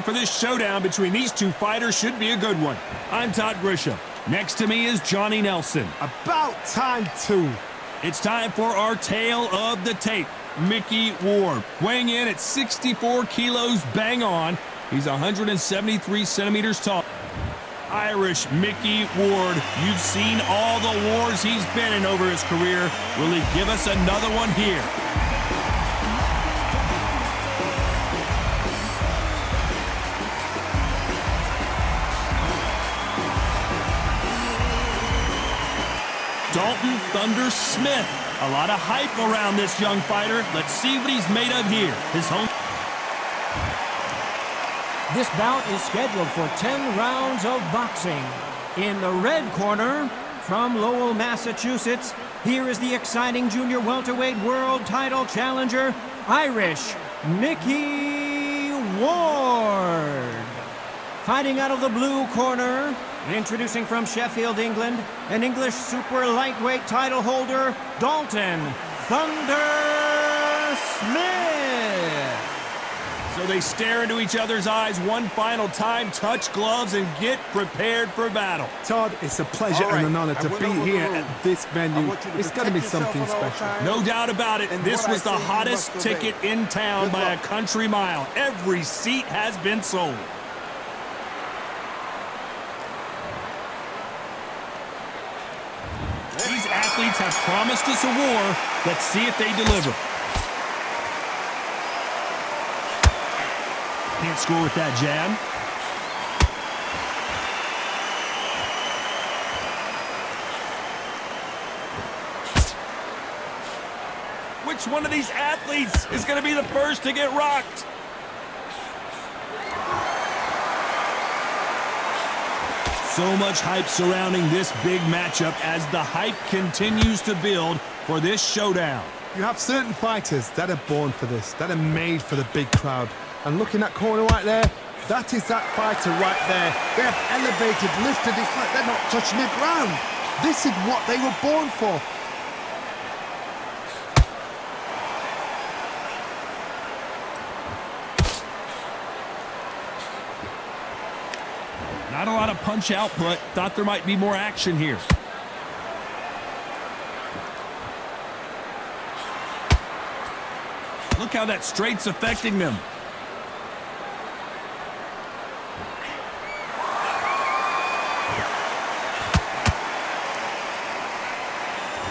ready for this showdown between these two fighters. Should be a good one. I'm Todd Grisham. Next to me is Johnny Nelson. About time, too. It's time for our tale of the tape. Mickey Ward, weighing in at 64 kilos bang on. He's 173 centimeters tall. Irish Mickey Ward, you've seen all the wars he's been in over his career. Will he give us another one here? Dalton Thunder Smith. A lot of hype around this young fighter. Let's see what he's made of here. His home. This bout is scheduled for 10 rounds of boxing. In the red corner, from Lowell, Massachusetts, here is the exciting junior welterweight world title challenger, Irish Mickey Ward. Fighting out of the blue corner, introducing from Sheffield, England, an English super lightweight title holder, Dalton Thunder Smith. So they stare into each other's eyes one final time, touch gloves, and get prepared for battle. Todd, it's a pleasure and an honor to be here at this venue. It's going to be something special. No doubt about it. This was the hottest ticket in town by a country mile. Every seat has been sold. These athletes have promised us a war. Let's see if they deliver. Can't score with that jab. Which one of these athletes is going to be the first to get rocked? So much hype surrounding this big matchup as the hype continues to build for this showdown. You have certain fighters that are born for this, that are made for the big crowd. And looking that corner right there, that is that fighter right there. They have elevated, lifted, it's like they're not touching the ground. This is what they were born for. Not a lot of punch output. Thought there might be more action here. Look how that straight's affecting them.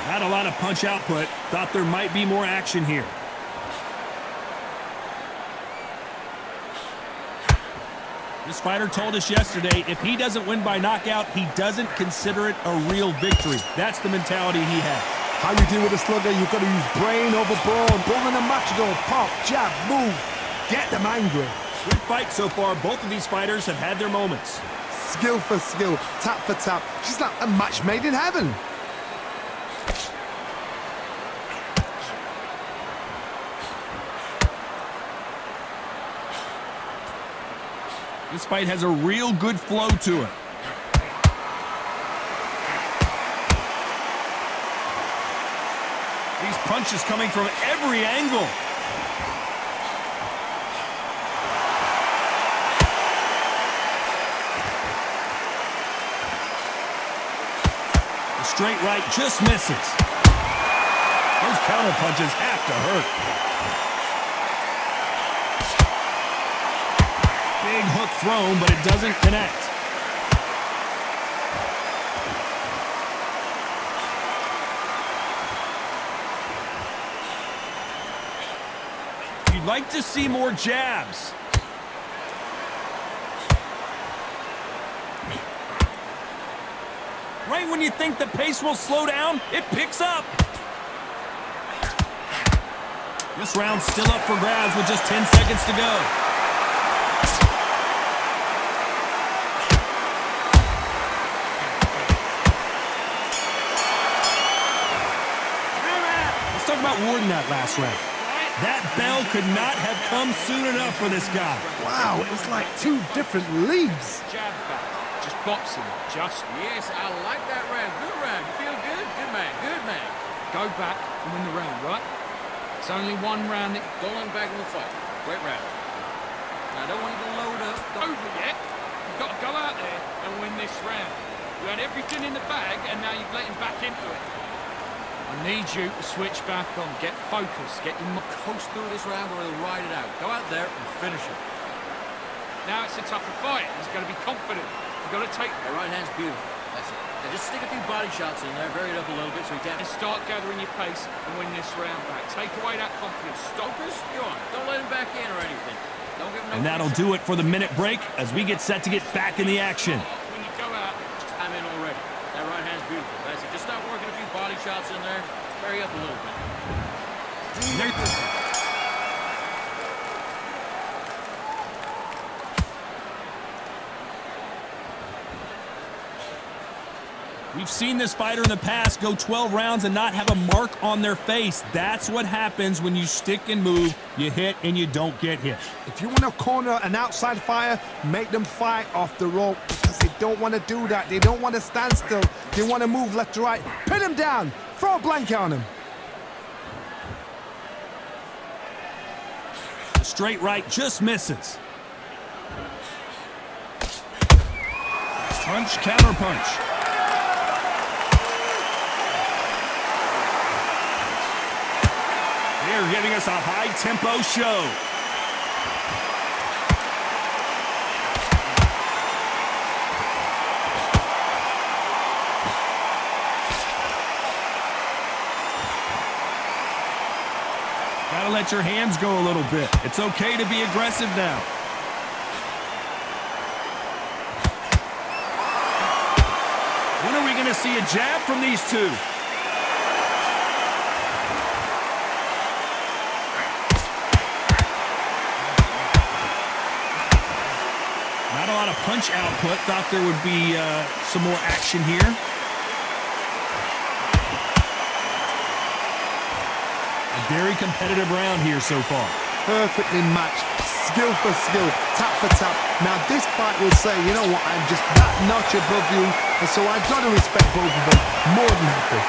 Not a lot of punch output. Thought there might be more action here. This fighter told us yesterday, if he doesn't win by knockout, he doesn't consider it a real victory. That's the mentality he has. How you deal with a slugger, you've got to use brain over brawn. Brawn and a matador, pop, jab, move. Get them angry. Good fight so far. Both of these fighters have had their moments. Skill for skill, tap for tap. She's like a match made in heaven. This fight has a real good flow to it. These punches coming from every angle. The straight right just misses. Those counter punches have to hurt. Big hook thrown, but it doesn't connect. You'd like to see more jabs. Right when you think the pace will slow down, it picks up. This round's still up for grabs with just 10 seconds to go. Talk about Ward in that last round. That bell could not have come soon enough for this guy. Wow, it was like two different leagues. Jab back. Just boxing. Just. Yes, I like that round. Good round. You feel good? Good man. Good man. Go back and win the round, right? It's only one round. Go on back in the fight. Great round. Now, I don't want you to load up. round. You had everything in the bag, and now you've let him back into it. I need you to switch back on. Get focused. Get him Coast through this round or he'll ride it out. Go out there and finish it. Now it's a tougher fight. He's got to be confident. You've got to take... The right hand's beautiful. That's it. Now just stick a few body shots in there, vary it up a little bit so he can't... And start gathering your pace and win this round back. Take away that confidence. Stokers, Go on. Don't let him back in or anything. Don't give him no... And that'll do it for the minute break as we get set to get back in the action. when you go out, I'm in already. That right hand's beautiful. That's it. Just start working a few body shots in there. Vary up a little bit. We've seen this fighter in the past go 12 rounds and not have a mark on their face. That's what happens when you stick and move, you hit and you don't get hit. If you want to corner an outside fighter, make them fight off the rope because they don't want to do that. They don't want to stand still. They want to move left to right. Pin him down. Throw a blanket on him. The straight right just misses. Punch, counter punch. They're giving us a high-tempo show. Gotta let your hands go a little bit. It's okay to be aggressive now. When are we gonna see a jab from these two? Not a lot of punch output. Thought there would be some more action here. A very competitive round here so far. Perfectly matched, skill for skill, tap for tap. Now this fight will say, you know what, I'm just that notch above you, and so I've got to respect both of them more than happy.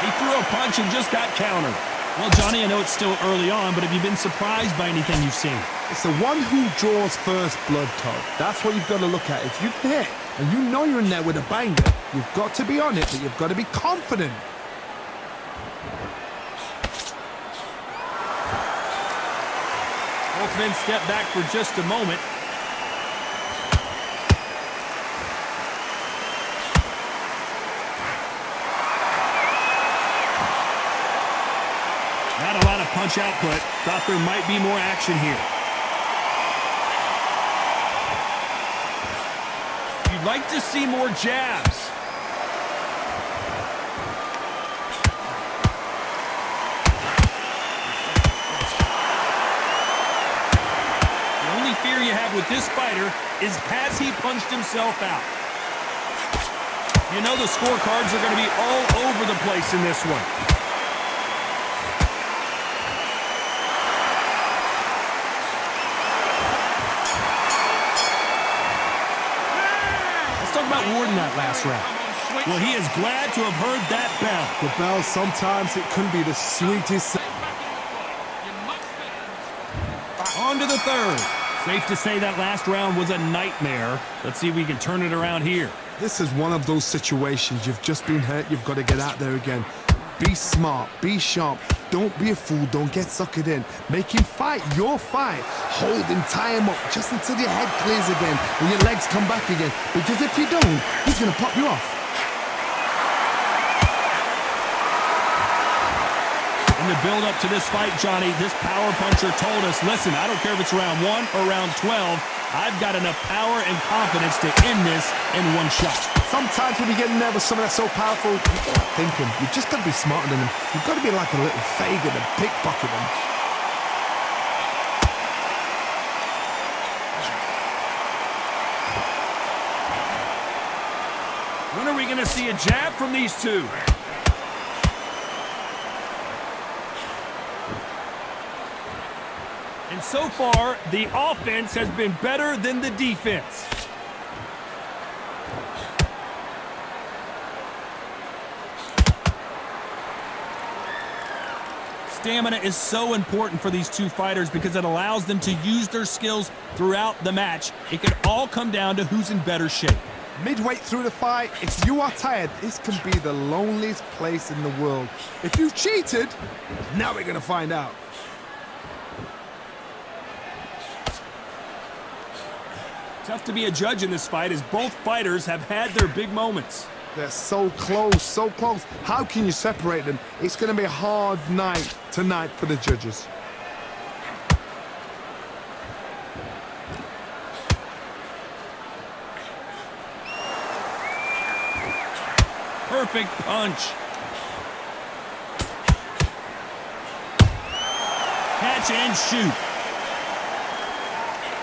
He threw a punch and just got countered. Well, Johnny, I know it's still early on, but have you been surprised by anything you've seen? It's the one who draws first blood, Todd. That's what you've got to look at. If you hit and you know you're in there with a banger, you've got to be on it, but you've got to be confident. Both men step back for just a moment. Not a lot of punch output. Thought there might be more action here. You'd like to see more jabs. The only fear you have with this fighter is has he punched himself out? You know the scorecards are going to be all over the place in this one. About Ward in that last round. Well, he is glad to have heard that bell. The bell, sometimes it can be the sweetest. On to the third. Safe to say that last round was a nightmare. Let's see if we can turn it around here. This is one of those situations. You've just been hurt. You've got to get out there again. Be smart. Be sharp. Don't be a fool. Don't get suckered in. Make him fight your fight. Hold him, tie him up just until your head clears again and your legs come back again. Because if you don't, he's going to pop you off. In the build-up to this fight, Johnny, this power puncher told us, listen, I don't care if it's round 1 or round 12, I've got enough power and confidence to end this in one shot. Sometimes when you get in there with someone that's so powerful, you can't think him. You've just got to be smarter than him. You've got to be like a little Fagin and pickpocket him. When are we going to see a jab from these two? And so far, the offense has been better than the defense. Stamina is so important for these two fighters because it allows them to use their skills throughout the match. It can all come down to who's in better shape. Midway through the fight, if you are tired, this can be the loneliest place in the world. If you cheated, now we're going to find out. Tough to be a judge in this fight as both fighters have had their big moments. They're so close, so close. How can you separate them? It's going to be a hard night tonight for the judges. Perfect punch. Catch and shoot.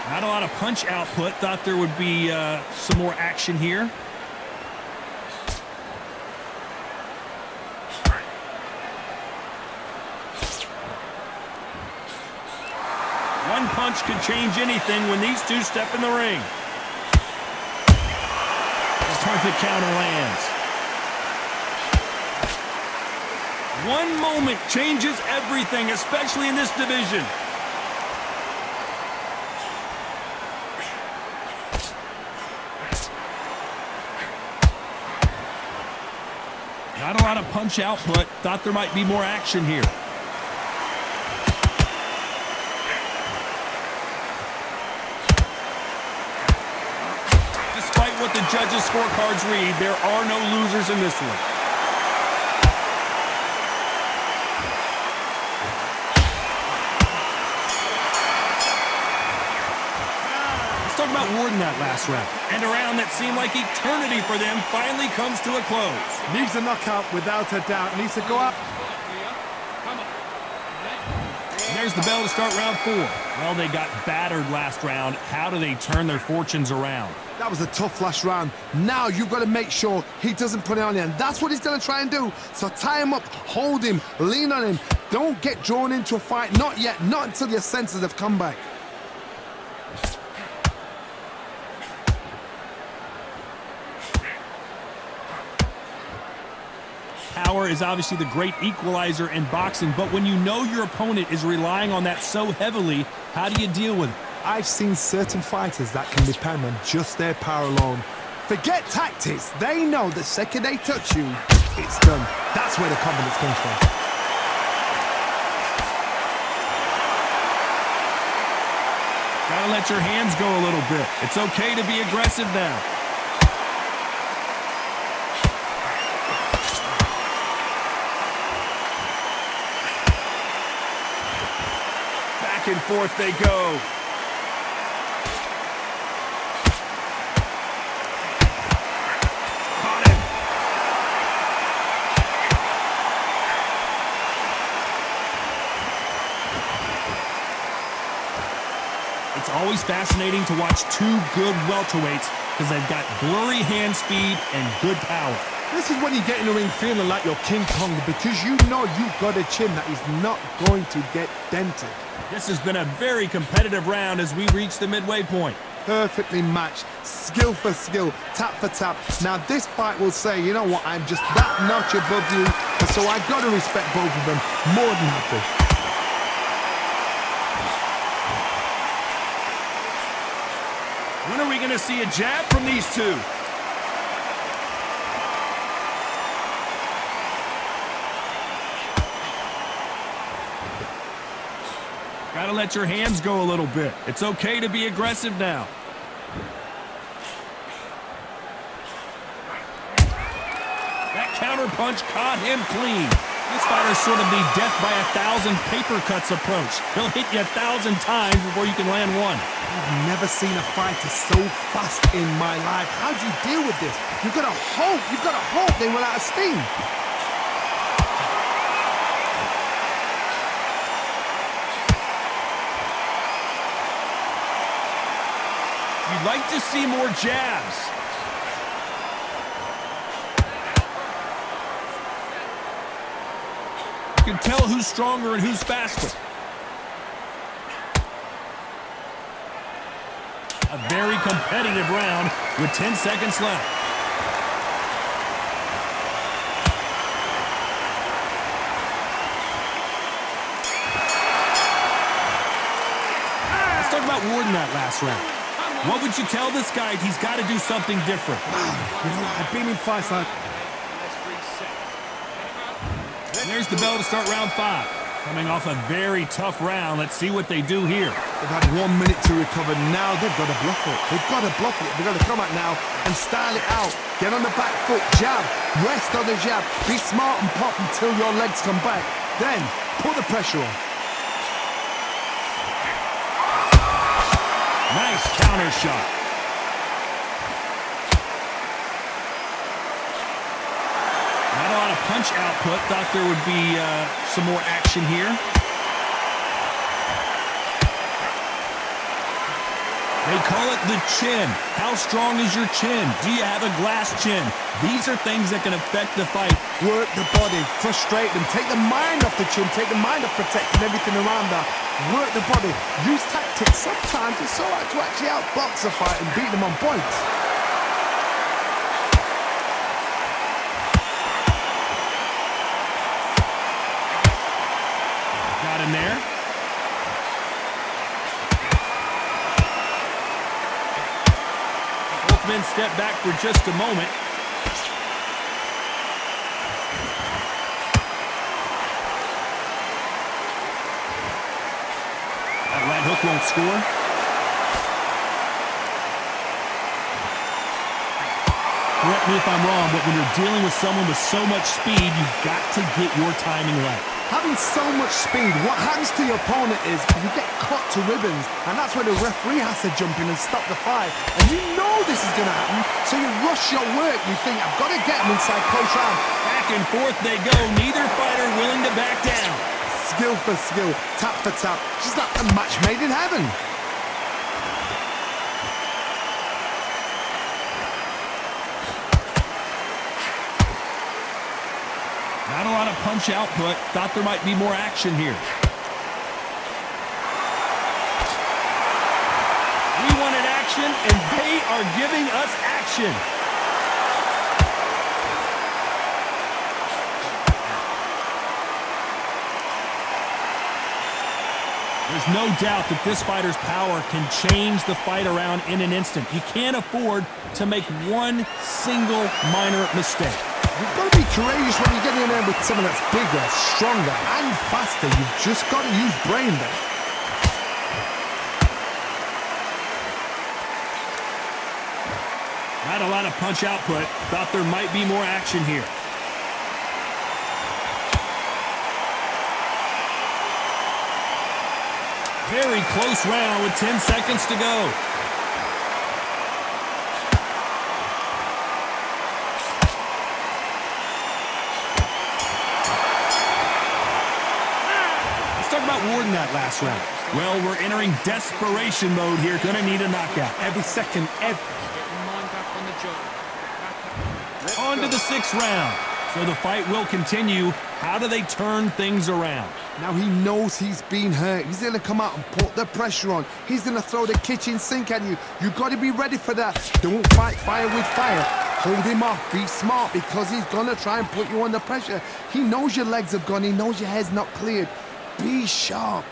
Not a lot of punch output. Thought there would be some more action here. One punch could change anything when these two step in the ring. The perfect counter lands. One moment changes everything, especially in this division. Not a lot of punch output. Thought there might be more action here. Despite what the judges' scorecards read, there are no losers in this one. Let's talk about Ward in that last round. And a round that seemed like eternity for them finally comes to a close. Needs a knockout without a doubt. Needs to go up. There's the bell to start round 4. Well, they got battered last round. How do they turn their fortunes around? That was a tough last round. Now you've got to make sure he doesn't put it on you. And that's what he's going to try and do. So tie him up, hold him, lean on him. Don't get drawn into a fight. Not yet. Not until your senses have come back. Power is obviously the great equalizer in boxing, but when you know your opponent is relying on that so heavily, how do you deal with it? I've seen certain fighters that can depend on just their power alone. Forget tactics. They know the second they touch you, it's done. That's where the confidence comes from. Gotta let your hands go a little bit. It's okay to be aggressive now. Back and forth they go. Caught him. It's always fascinating to watch two good welterweights because they've got blurry hand speed and good power. This is when you get in the ring feeling like you're King Kong because you know you've got a chin that is not going to get dented. This has been a very competitive round as we reach the midway point. Perfectly matched, skill for skill, tap for tap. Now this fight will say, you know what, I'm just that notch above you, and so I've got to respect both of them more than happy. When are we going to see a jab from these two? Gotta let your hands go a little bit. It's okay to be aggressive now. That counter punch caught him clean. This fighter's sort of the death by 1,000 paper cuts approach. He'll hit you 1,000 times before you can land one. I've never seen a fighter so fast in my life. How do you deal with this? You've got to hope they run out of steam. You'd like to see more jabs. You can tell who's stronger and who's faster. A very competitive round with 10 seconds left. about Ward in that last round? What would you tell this guy? He's got to do something different. You know, I've been in fights like... Let's reset. And there's the bell to start round 5. Coming off a very tough round. Let's see what they do here. They've had 1 minute to recover. Now they've got to bluff it. They've got to bluff it. They've got to come out now and style it out. Get on the back foot, jab, rest on the jab. Be smart and pop until your legs come back. Then put the pressure on. Nice counter shot. Not a lot of punch output. Thought there would be some more action here. They call it the chin. How strong is your chin? Do you have a glass chin? These are things that can affect the fight. Work the body, frustrate them, take the mind off the chin, take the mind off protecting everything around that. Work the body, use tactics. Sometimes it's all right to actually outbox a fight and beat them on points. Got him there. Both men step back for just a moment. That right hook won't score. Correct me if I'm wrong, but when you're dealing with someone with so much speed, you've got to get your timing right. Having so much speed, what happens to your opponent is you get cut to ribbons, and that's where the referee has to jump in and stop the fight. And you know this is going to happen, so you rush your work. You think, I've got to get him inside close round. Back and forth they go. Neither fighter willing to back down. Skill for skill, tap for tap. Just like a match made in heaven. Not a lot of punch output. Thought there might be more action here. We wanted action, and they are giving us action. There's no doubt that this fighter's power can change the fight around in an instant. You can't afford to make one single minor mistake. You've got to be courageous when you get in there with someone that's bigger, stronger, and faster. You've just got to use brain there. Not a lot of punch output. Thought there might be more action here. Very close round with 10 seconds to go. Let's talk about Ward in that last round. Well, we're entering desperation mode here. Gonna need a knockout. Every second, Get your mind back on the job. Back up. On to the 6th round. So the fight will continue. How do they turn things around? Now he knows he's been hurt. He's going to come out and put the pressure on. He's going to throw the kitchen sink at you. You've got to be ready for that. Don't fight fire with fire. Hold him off. Be smart because he's going to try and put you under pressure. He knows your legs have gone. He knows your head's not cleared. Be sharp.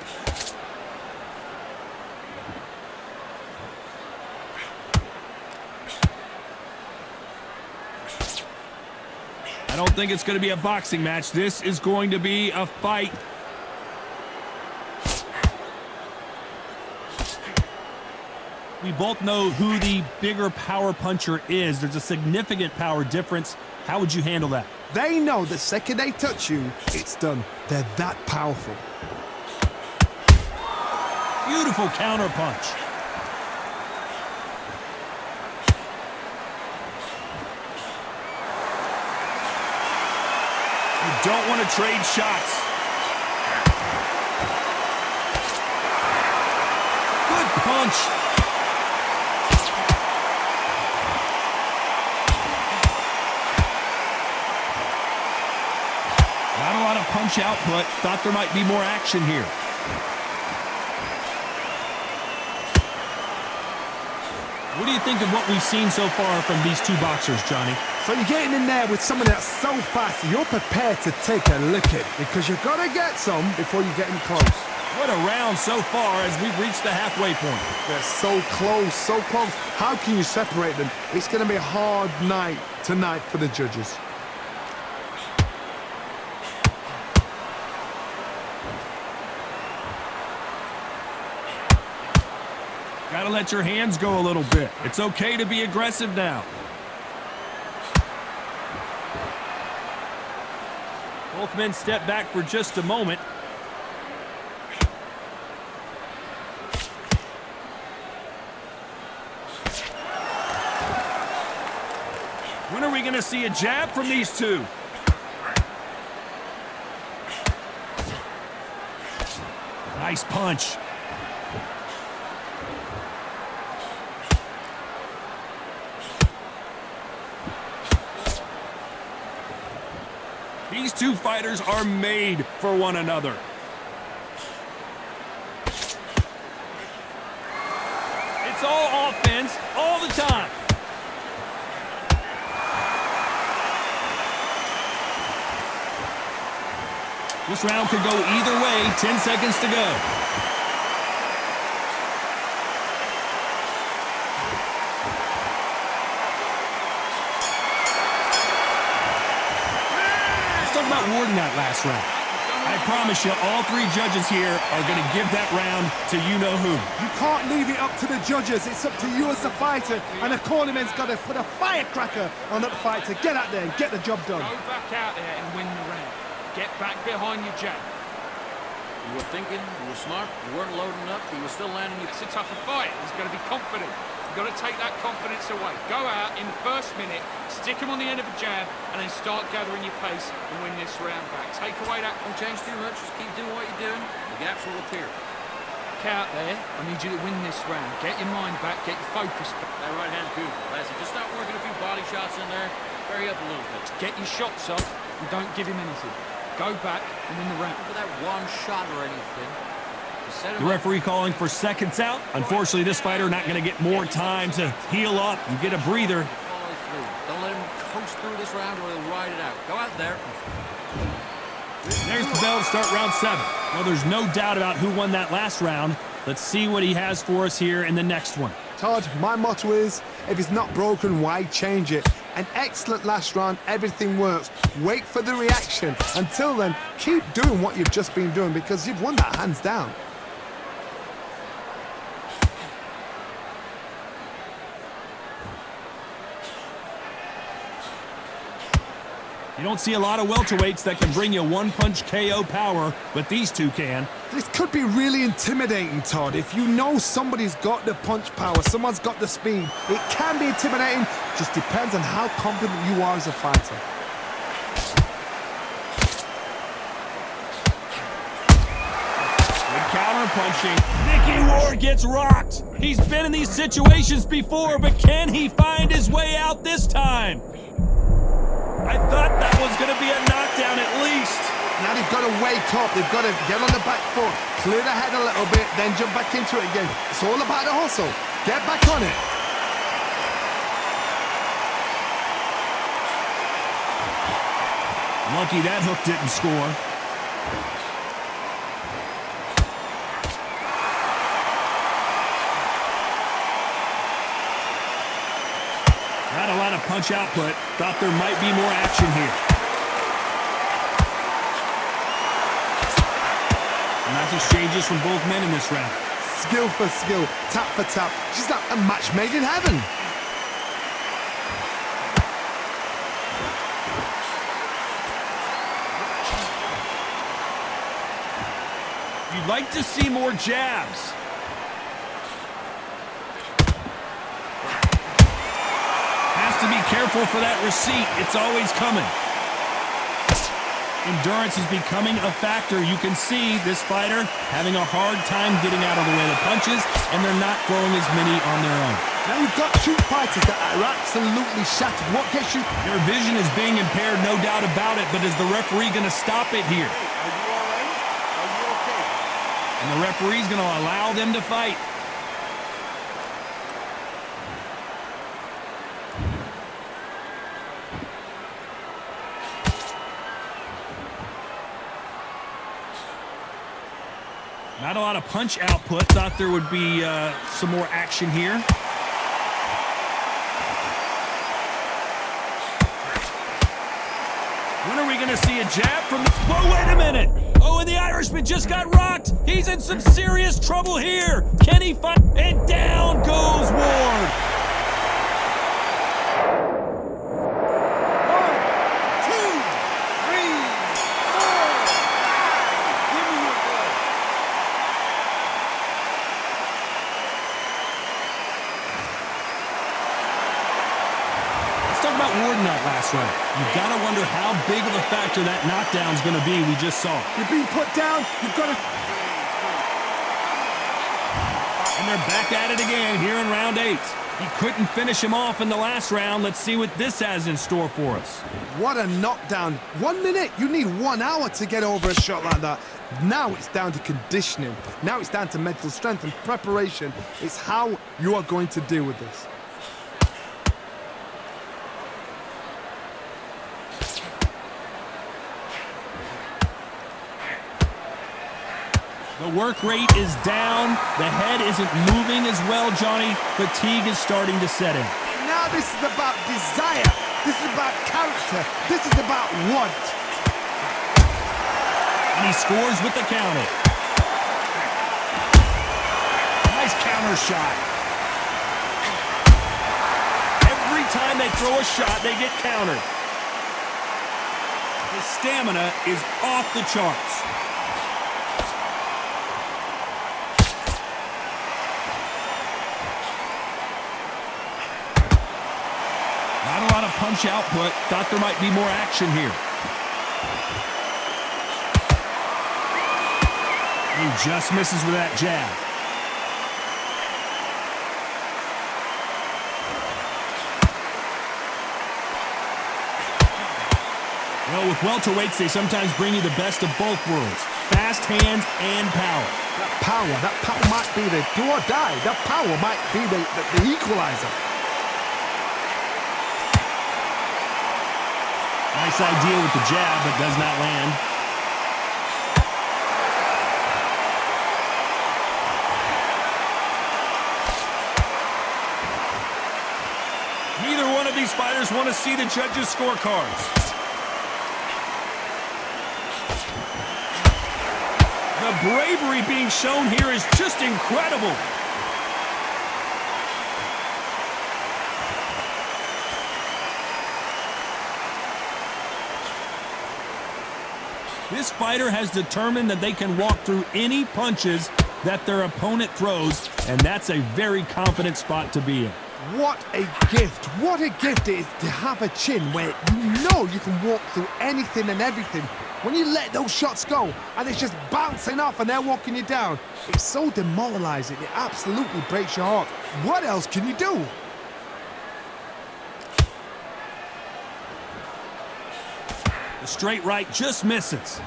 I don't think it's going to be a boxing match. This is going to be a fight. We both know who the bigger power puncher is. There's a significant power difference. How would you handle that? They know the second they touch you, it's done. They're that powerful. Beautiful counter punch. You don't want to trade shots. Good punch. Not a lot of punch output. Thought there might be more action here. What do you think of what we've seen so far from these two boxers, Johnny? So you're getting in there with someone that's so fast, you're prepared to take a licking because you've got to get some before you get in close. What a round so far as we've reached the halfway point. They're so close, so close. How can you separate them? It's going to be a hard night tonight for the judges. Gotta let your hands go a little bit. It's okay to be aggressive now. Both men step back for just a moment. When are we going to see a jab from these two? Nice punch. These two fighters are made for one another. It's all offense all the time. This round could go either way. 10 seconds to go. Let's talk about Warden that last round. I promise you, all three judges here are going to give that round to you-know-who. You can't leave it up to the judges. It's up to you as the fighter. And the cornerman's got to put a firecracker on that fight to get out there and get the job done. Go back out there and win the round. Get back behind your jab. You were thinking, you were smart, you weren't loading up, you were still landing your... It's a tougher fight. He's got to be confident. You've got to take that confidence away. Go out in the first minute, stick him on the end of a jab, and then start gathering your pace and win this round back. Take away that... Don't change too much, just keep doing what you're doing. The gaps will appear. Get out there. I need you to win this round. Get your mind back, get your focus back. That right hand's beautiful. That's it. Just start working a few body shots in there. Hurry up a little bit. Get your shots off and don't give him anything. Go back and win the round. For that one shot or anything. The referee calling for seconds out. Unfortunately, this fighter not going to get more time to heal up and get a breather. Follow through. Don't let him coast through this round or he'll ride it out. Go out there. There's the bell to start round 7. Well, there's no doubt about who won that last round. Let's see what he has for us here in the next one. Todd, my motto is, if it's not broken, why change it? An excellent last round, everything works. Wait for the reaction. Until then, keep doing what you've just been doing because you've won that hands down. You don't see a lot of welterweights that can bring you one-punch KO power, but these two can. This could be really intimidating, Todd. If you know somebody's got the punch power, someone's got the speed, it can be intimidating. Just depends on how confident you are as a fighter. Good counter-punching. Mickey Ward gets rocked. He's been in these situations before, but can he find his way out this time? I thought that was going to be a knockdown at least. Now they've got to wake up. They've got to get on the back foot, clear the head a little bit, then jump back into it again. It's all about the hustle. Get back on it. Lucky that hook didn't score. Not a lot of punch output. Thought there might be more action here. Nice exchanges from both men in this round. Skill for skill, tap for tap. Just like a match made in heaven. You'd like to see more jabs. To be careful for that receipt. It's always coming. Endurance is becoming a factor. You can see this fighter having a hard time getting out of the way of punches, and they're not throwing as many on their own. Now you've got two fighters that are absolutely shattered. What gets you? Their vision is being impaired, no doubt about it, but is the referee going to stop it here? Are you all right? Are you okay? And the referee's going to allow them to fight. Not a lot of punch output. Thought there would be some more action here. When are we going to see a jab from the... Whoa, wait a minute! Oh, and the Irishman just got rocked! He's in some serious trouble here! Can he fight? And down goes Ward! 1, 2, 3, 4. Give me your ball. Let's talk about Ward in that last round. You've got to wonder how big of a factor that knockdown's going to be. We just saw. You're being put down. You've got to... And they're back at it again here in round 8. He couldn't finish him off in the last round. Let's see what this has in store for us. What a knockdown. 1 minute. You need 1 hour to get over a shot like that. Now it's down to conditioning. Now it's down to mental strength and preparation. It's how you are going to deal with this. The work rate is down. The head isn't moving as well, Johnny. Fatigue is starting to set in. Now this is about desire. This is about character. This is about want. And he scores with the counter. Nice counter shot. Every time they throw a shot, they get countered. His stamina is off the charts. Not a lot of punch output. Thought there might be more action here. He just misses with that jab. Well, with welterweights, they sometimes bring you the best of both worlds. Fast hands and power. That power might be the do or die. That power might be the equalizer. Nice idea with the jab, but does not land. Neither one of these fighters want to see the judges' scorecards. The bravery being shown here is just incredible. This fighter has determined that they can walk through any punches that their opponent throws, and that's a very confident spot to be in. What a gift. What a gift it is to have a chin where you know you can walk through anything and everything. When you let those shots go and it's just bouncing off and they're walking you down, it's so demoralizing. It absolutely breaks your heart. What else can you do? The straight right just misses.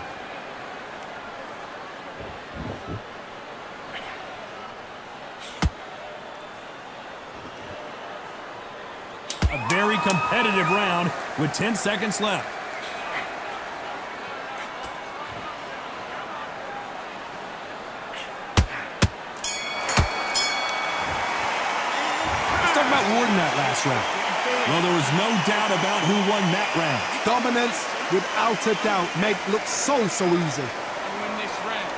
A very competitive round with 10 seconds left. Let's talk about Ward in that last round. Well, there was no doubt about who won that round. Dominance, without a doubt, made it look so easy. And win this round.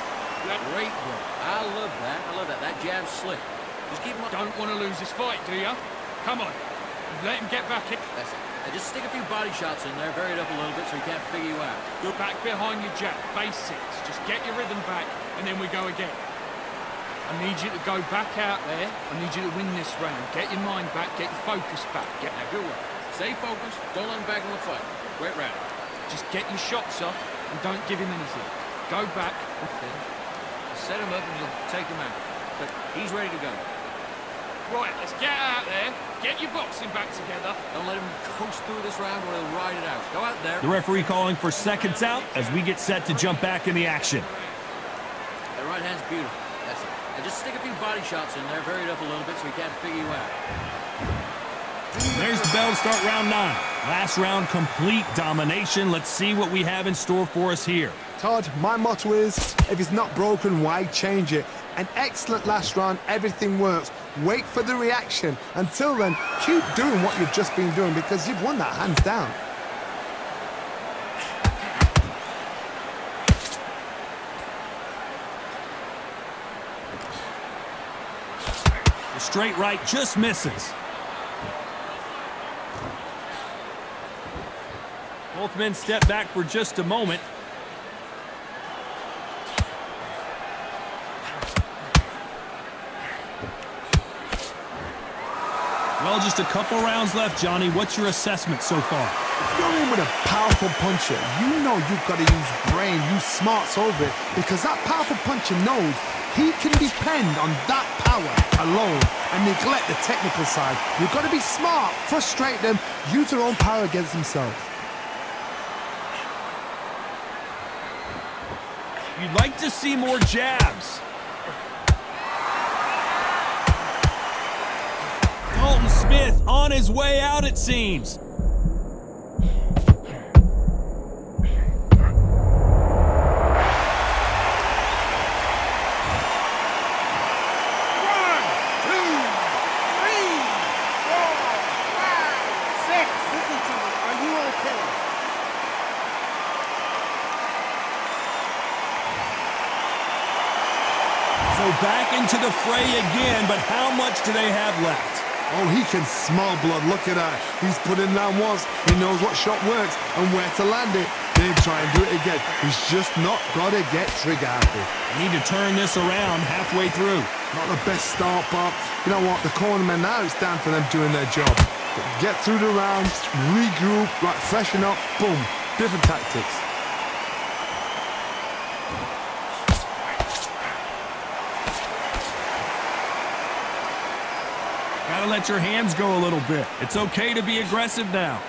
Great work. I love that. I love that. That jab's slick. Just keep him up. Don't want to lose this fight, do you? Come on. Let him get back in. That's it. Now just stick a few body shots in there, vary it up a little bit so he can't figure you out. Go back behind your jab. Basics. Just get your rhythm back, and then we go again. I need you to go back out there. I need you to win this round. Get your mind back. Get your focus back. Now, good work. Stay focused. Don't let him back in the fight. Great round. Just get your shots off and don't give him anything. Go back. Set him up and you'll take him out. But he's ready to go. Right, let's get out there. Get your boxing back together. Don't let him coast through this round or he'll ride it out. Go out there. The referee calling for seconds out as we get set to jump back in the action. That right hand's beautiful. That's it. Now just stick a few body shots in there, vary it up a little bit so he can't figure you out. There's the bell to start round 9. Last round, complete domination. Let's see what we have in store for us here. Todd, my motto is, if it's not broken, why change it? An excellent last round, everything works. Wait for the reaction. Until then, keep doing what you've just been doing because you've won that hands down. The straight right just misses. Both men step back for just a moment. Well, just a couple rounds left, Johnny. What's your assessment so far? If you're in with a powerful puncher, you know you've got to use brain, use smarts over it, because that powerful puncher knows he can depend on that power alone and neglect the technical side. You've got to be smart, frustrate them, use their own power against themselves. You'd like to see more jabs. Dalton Smith on his way out, it seems. So back into the fray again, but how much do they have left? Oh, he can smell blood. Look at that. He's put in that once. He knows what shot works and where to land it. Then try and do it again. He's just not got to get trigger happy. Need to turn this around halfway through. Not the best start, but you know what? The cornermen now, it's down for them doing their job. Get through the round, regroup, right, freshen up, boom. Different tactics. Gotta let your hands go a little bit. It's okay to be aggressive now.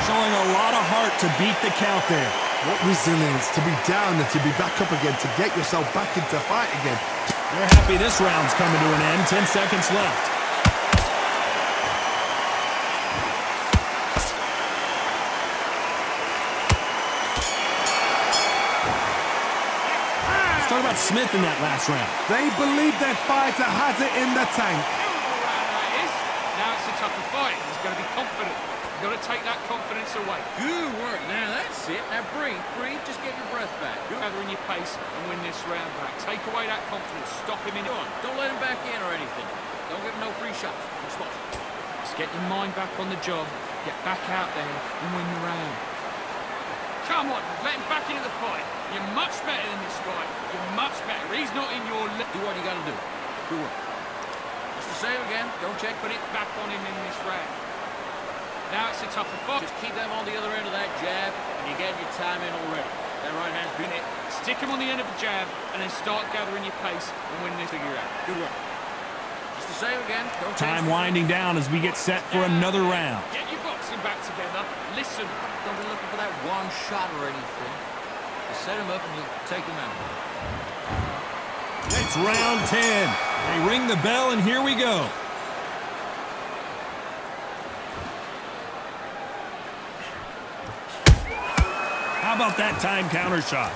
Showing a lot of heart to beat the count there. What resilience to be down and to be back up again, to get yourself back into fight again. They're happy this round's coming to an end. 10 seconds left. Let's talk about Smith in that last round. They believe their fighter has it in the tank. Now it's a tougher fight. He's going to be confident. You've got to take that confidence away. Good work. Now that's it. Now breathe. Just get your breath back. Gathering your pace and win this round back. Take away that confidence. Stop him in. Go on. Don't let him back in or anything. Don't give him no free shots. Response. Just get your mind back on the job. Get back out there and win the round. Come on, let him back into the fight. You're much better than this guy. You're much better. He's not in your... Do what you got to do. Good work. Just the same again. Don't check. Put it back on him in this round. Now it's a tougher fight. Just keep them on the other end of that jab, and you're getting your time in already. That right hand's been it. Stick him on the end of the jab, and then start gathering your pace and win this figure out. Good work. Just the same again. Don't Time winding down as we get set for another round. Get your boxing back together. Listen. Don't be looking for that one shot or anything. Just set him up and you take him out. It's round 10. They ring the bell, and here we go. How about that time counter shot?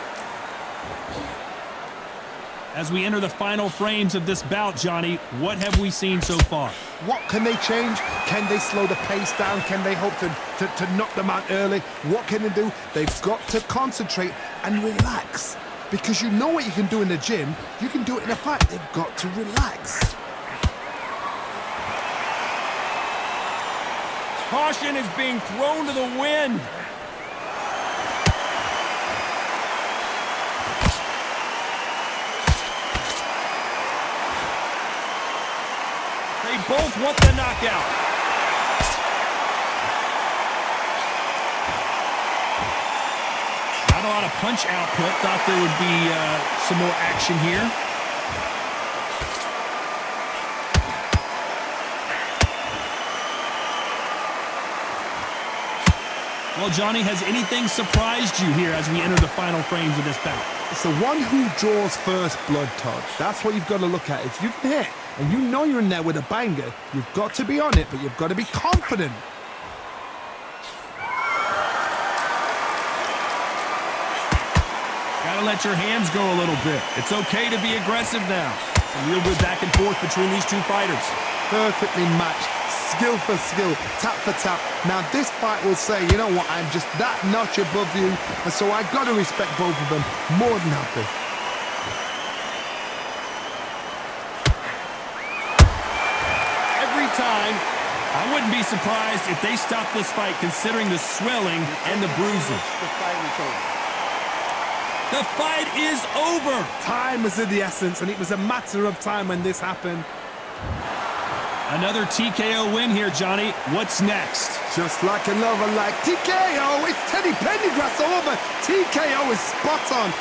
As we enter the final frames of this bout, Johnny, what have we seen so far? What can they change? Can they slow the pace down? Can they hope to knock them out early? What can they do? They've got to concentrate and relax. Because you know what you can do in the gym, you can do it in a fight. They've got to relax. Caution is being thrown to the wind. They both want the knockout. Got a lot of punch output. Thought there would be some more action here. Well, Johnny, has anything surprised you here as we enter the final frames of this bout? It's the one who draws first blood, Todd. That's what you've got to look at. If you can hit and you know you're in there with a banger, you've got to be on it, but you've got to be confident. Gotta let your hands go a little bit. It's okay to be aggressive now. A real good back and forth between these two fighters. Perfectly matched. Skill for skill, tap for tap. Now this fight will say, you know what, I'm just that notch above you, and so I've got to respect both of them more than happy. Every time, I wouldn't be surprised if they stopped this fight considering the swelling and the bruising. The fight is over. Time is of the essence, and it was a matter of time when this happened. Another TKO win here, Johnny. What's next? Just like another like TKO, it's Teddy Pendergrass over. TKO is spot on.